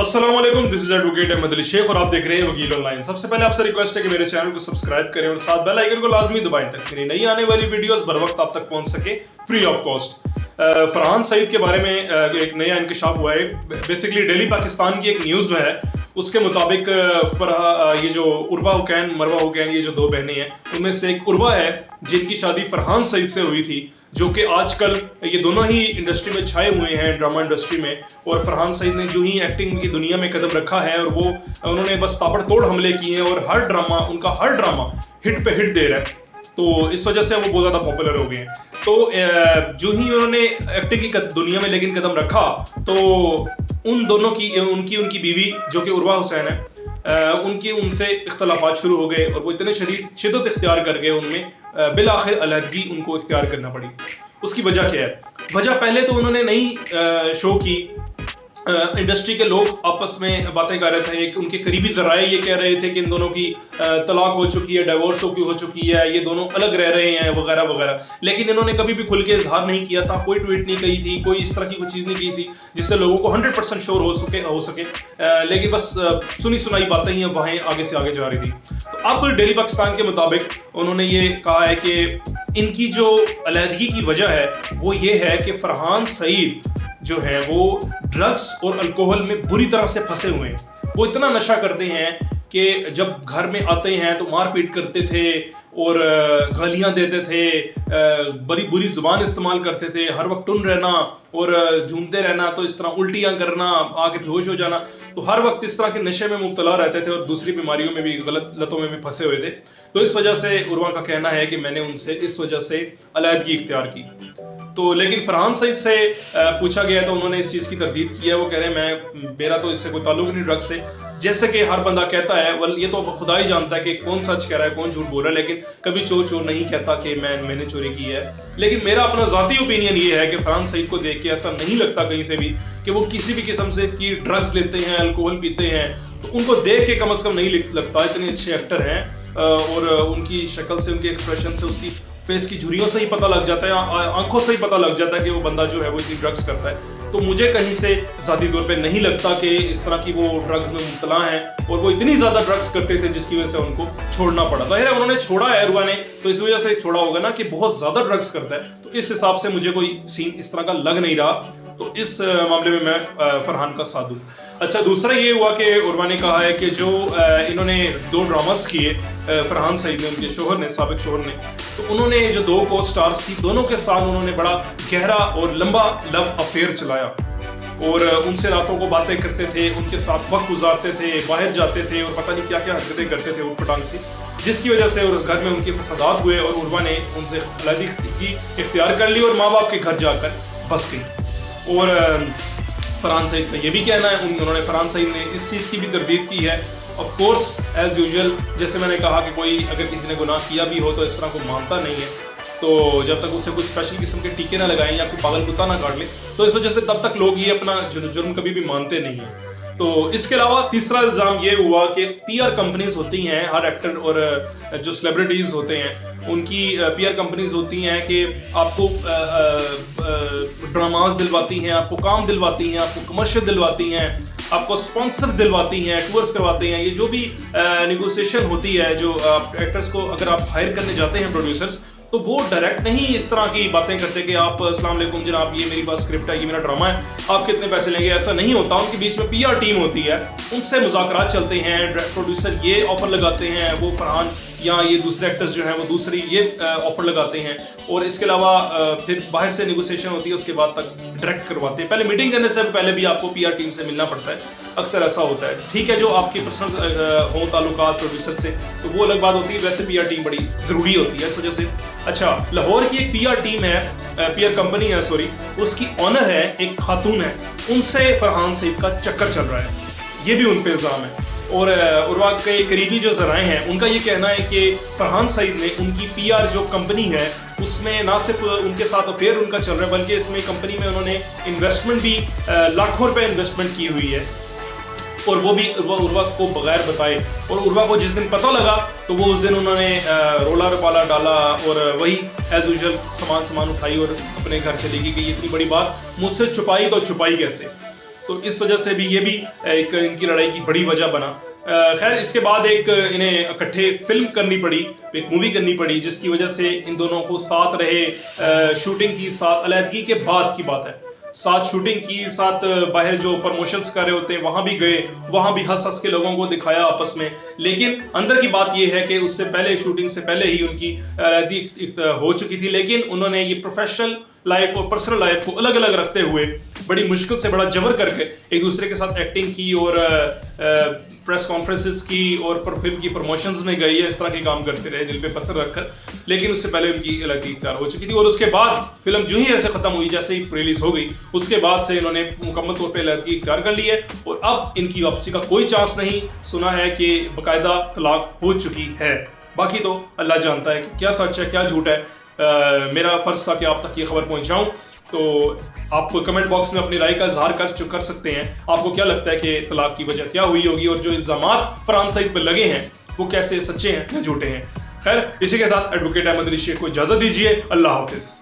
अस्सलाम वालेकुम, this is advocate Ahmed Ali Sheikh और आप देख रहे हैं वकील ऑनलाइन। सबसे पहले आपसे रिक्वेस्ट है कि मेरे चैनल को सब्सक्राइब करें और साथ बेल आइकन को लाजमी दबाएं ताकि मेरी नई आने वाली वीडियोस बर वक्त आप तक पहुंच सके free of cost. Farhan Saeed के बारे में एक नया इंकशाफ हुआ है। बेसिकली डेली पाकिस्तान की एक न्यूज़ है, उसके मुताबिक ये जो उर्वा हुकैन मरवा हुकैन ये जो दो बहनें हैं, उनमें से एक उर्वा है जिनकी शादी फरहान सईद से हुई थी, जो कि आजकल ये दोनों ही इंडस्ट्री में छाए हुए हैं, ड्रामा इंडस्ट्री में। और फरहान सईद ने जो ही एक्टिंग की दुनिया में कदम रखा है और उन्होंने बस ताबड़तोड़ हमले किए हैं और उनका हर ड्रामा हिट पे हिट दे रहा है, तो इस वजह से वो बहुत ज़्यादा पॉपुलर हो गए हैं। तो जो ही उन्होंने एक्टिंग की दुनिया में लेकिन कदम रखा, तो उन दोनों की उनकी बीवी जो कि उर्वा हुसैन है, उनसे इख्तलाफात शुरू हो गए और वो इतने शिद्दत इख्तियार कर गए उनमें, बिल आखिर अलहदगी उनको इख्तियार करना पड़ी। उसकी वजह क्या है? वजह पहले तो उन्होंने नई शो की, इंडस्ट्री के लोग आपस में बातें कर रहे थे, उनके करीबी जराए ये कह रहे थे कि इन दोनों की तलाक हो चुकी है, डाइवोर्स हो चुकी है, ये दोनों अलग रह रहे हैं वगैरह वगैरह। लेकिन इन्होंने कभी भी खुल के इजहार नहीं किया था, कोई ट्वीट नहीं की थी, कोई इस तरह की कोई चीज़ नहीं की थी जिससे लोगों को 100% श्योर हो सके। लेकिन बस सुनी सुनाई बातें ही वहाँ आगे से आगे जा रही थी। तो अब डेली पाकिस्तान के मुताबिक उन्होंने ये कहा है कि इनकी जो अलहदगी की वजह है वो ये है कि फरहान सईद जो है वो ड्रग्स और अल्कोहल में बुरी तरह से फंसे हुए हैं। वो इतना नशा करते हैं कि जब घर में आते हैं तो मारपीट करते थे और गालियां देते थे, बड़ी बुरी जुबान इस्तेमाल करते थे, हर वक्त टुन रहना और झूमते रहना, तो इस तरह उल्टियां करना, आके बेहोश हो जाना, तो हर वक्त इस तरह के नशे में मुब्तला रहते थे और दूसरी बीमारियों में भी, गलत लतों में भी फंसे हुए थे। तो इस वजह से उर्वा का कहना है कि मैंने उनसे इस वजह से अलहदगी इख्तियार की। तो लेकिन फरहान सईद से पूछा गया तो उन्होंने इस चीज़ की तरदीद की है। वो कह रहे हैं मेरा तो इससे कोई ताल्लुक नहीं ड्रग्स से, जैसे कि हर बंदा कहता है। वल ये तो खुदा ही जानता है कि कौन सच कह रहा है कौन झूठ बोल रहा है, लेकिन कभी चोर नहीं कहता कि मैंने चोरी की है। लेकिन मेरा अपना ज़ाती ओपिनियन ये है कि फरहान सईद को देख के ऐसा नहीं लगता कहीं से भी कि वो किसी भी किस्म से की ड्रग्स लेते हैं, अल्कोहल पीते हैं। तो उनको देख के कम अज़ कम नहीं लगता, इतने अच्छे एक्टर हैं और उनकी शक्ल से, उनके एक्सप्रेशन से, उसकी फेस की झुर्रियों से ही पता लग जाता है, आंखों से ही पता लग जाता है कि वो बंदा जो है वो इतनी ड्रग्स करता है। तो मुझे कहीं से ज़ाती तौर पे नहीं लगता कि इस तरह की वो ड्रग्स में मुब्तला हैं और वो इतनी ज़्यादा ड्रग्स करते थे जिसकी वजह से उनको छोड़ना पड़ा। ज़ाहिर है उन्होंने छोड़ा है उर्वा ने, तो इस वजह से छोड़ा होगा ना कि बहुत ज़्यादा ड्रग्स करता है। तो इस हिसाब से मुझे कोई सीन इस तरह का लग नहीं रहा, तो इस मामले में मैं फरहान का साथ दूँ। अच्छा, दूसरा ये हुआ कि उर्वा ने कहा है कि जो इन्होंने 2 ड्रामास किए, फरहान सईद ने, उनके शोहर ने, साबिक शोहर ने, तो उन्होंने जो 2 को स्टार्स थी, दोनों के साथ उन्होंने बड़ा गहरा और लंबा लव अफेयर चलाया और उनसे रातों को बातें करते थे, उनके साथ वक्त गुजारते थे, बाहर जाते थे और पता नहीं क्या क्या हरकतें करते थे उठपटांग से, जिसकी वजह से घर में उनके फसादात हुए और उर्वा ने उनसे अलहदगी इख्तियार कर ली और माँ बाप के घर जाकर बस गई। और फरहान सईद का ये भी कहना है, उन्होंने फरहान सईद ने इस चीज़ की भी तरदीद की है। ऑफ कोर्स एज यूजुअल, जैसे मैंने कहा कि कोई अगर किसी ने गुनाह किया भी हो तो इस तरह को मानता नहीं है, तो जब तक उसे कोई स्पेशल किस्म के टीके ना लगाएं या कोई पागल कुत्ता ना काट ले, तो इस वजह से तब तक लोग ये अपना जुर्म कभी भी मानते नहीं हैं। तो इसके अलावा तीसरा इल्ज़ाम ये हुआ कि PR कंपनीज होती हैं, हर एक्टर और जो सेलिब्रिटीज़ होते हैं उनकी PR कंपनीज होती हैं कि आपको ड्रामास दिलवाती हैं, आपको काम दिलवाती हैं, आपको कमर्शियल दिलवाती हैं, आपको स्पॉन्सर दिलवाती हैं, टूर्स करवाते हैं। ये जो भी नेगोशिएशन होती है, जो एक्टर्स को अगर आप हायर करने जाते हैं प्रोड्यूसर्स, तो वो डायरेक्ट नहीं इस तरह की बातें करते कि आप अस्सलाम वालेकुम जनाब, ये मेरी पास स्क्रिप्ट है, ये मेरा ड्रामा है, आप कितने पैसे लेंगे, ऐसा नहीं होता। उनके बीच में PR टीम होती है, उनसे मुज़ाकरात चलते हैं, प्रोड्यूसर ये ऑफर लगाते हैं, वो फरहान या ये दूसरे एक्टर्स जो हैं वो दूसरी ये ऑफर लगाते हैं, और इसके अलावा फिर बाहर से नेगोशिएशन होती है, उसके बाद तक डायरेक्ट करवाते हैं। पहले मीटिंग करने से पहले भी आपको PR टीम से मिलना पड़ता है, अक्सर ऐसा होता है। ठीक है, जो आपकी पर्सनल हो ताल्लुकात प्रोड्यूसर से, तो वो अलग बात होती है, वैसे PR टीम बड़ी ज़रूरी होती है इस वजह से। अच्छा, लाहौर की एक PR टीम है, PR कंपनी है, सॉरी, उसकी ऑनर है, एक खातून है, उनसे फरहान सईद का चक्कर चल रहा है, ये भी उन पे इल्ज़ाम है। और उर्वा के करीबी जो ज़राए हैं उनका ये कहना है कि फरहान सईद ने उनकी PR जो कंपनी है उसमें ना सिर्फ उनके साथ अफेयर उनका चल रहा है, बल्कि इसमें कंपनी में उन्होंने इन्वेस्टमेंट भी लाखों रुपए इन्वेस्टमेंट की हुई है, और वो भी उर्वा को बगैर बताए। और उर्वा को जिस दिन पता लगा तो वो उस दिन उन्होंने रोला रपाला डाला और वही एज यूजुअल सामान उठाई और अपने घर चली गई कि ये इतनी बड़ी बात मुझसे छुपाई तो छुपाई कैसे। تو اس وجہ سے بھی یہ بھی ایک ان کی لڑائی کی بڑی وجہ بنا. خیر اس کے بعد ایک انہیں اکٹھے فلم کرنی پڑی, ایک مووی کرنی پڑی, جس کی وجہ سے ان دونوں کو ساتھ رہے. شوٹنگ کی, ساتھ علیحدگی کے بعد کی بات ہے, ساتھ شوٹنگ کی, ساتھ باہر جو پروموشنز کر رہے ہوتے ہیں وہاں بھی گئے, وہاں بھی ہنس ہنس کے لوگوں کو دکھایا آپس میں. لیکن اندر کی بات یہ ہے کہ اس سے پہلے, شوٹنگ سے پہلے ہی ان کی علیحدگی ہو چکی تھی, لیکن انہوں نے یہ پروفیشنل لائف اور پرسنل لائف کو الگ الگ رکھتے ہوئے بڑی مشکل سے, بڑا جبر کر کے ایک دوسرے کے ساتھ ایکٹنگ کی اور پریس کانفرنسز کی اور فلم کی پروموشنز میں گئی ہے, اس طرح کے کام کرتے رہے دل پہ پتھر رکھ کر. لیکن اس سے پہلے ان کی علیحدگی اختیار ہو چکی تھی, اور اس کے بعد فلم جو ہی ایسے ختم ہوئی, جیسے ہی ریلیز ہو گئی, اس کے بعد سے انہوں نے مکمل طور پہ علیحدگی اختیار کر لی ہے, اور اب ان کی واپسی کا کوئی چانس نہیں. سنا ہے کہ باقاعدہ طلاق ہو چکی ہے. باقی تو اللہ جانتا ہے کہ کیا سچ ہے کیا جھوٹ ہے. میرا فرض تھا کہ آپ تک یہ خبر پہنچاؤں, تو آپ کو کمنٹ باکس میں اپنی رائے کا اظہار کر سکتے ہیں. آپ کو کیا لگتا ہے کہ طلاق کی وجہ کیا ہوئی ہوگی, اور جو الزامات فرحان سعید پہ لگے ہیں وہ کیسے سچے ہیں یا جھوٹے ہیں. خیر اسی کے ساتھ ایڈوکیٹ احمد علی شیخ کو اجازت دیجیے. اللہ حافظ.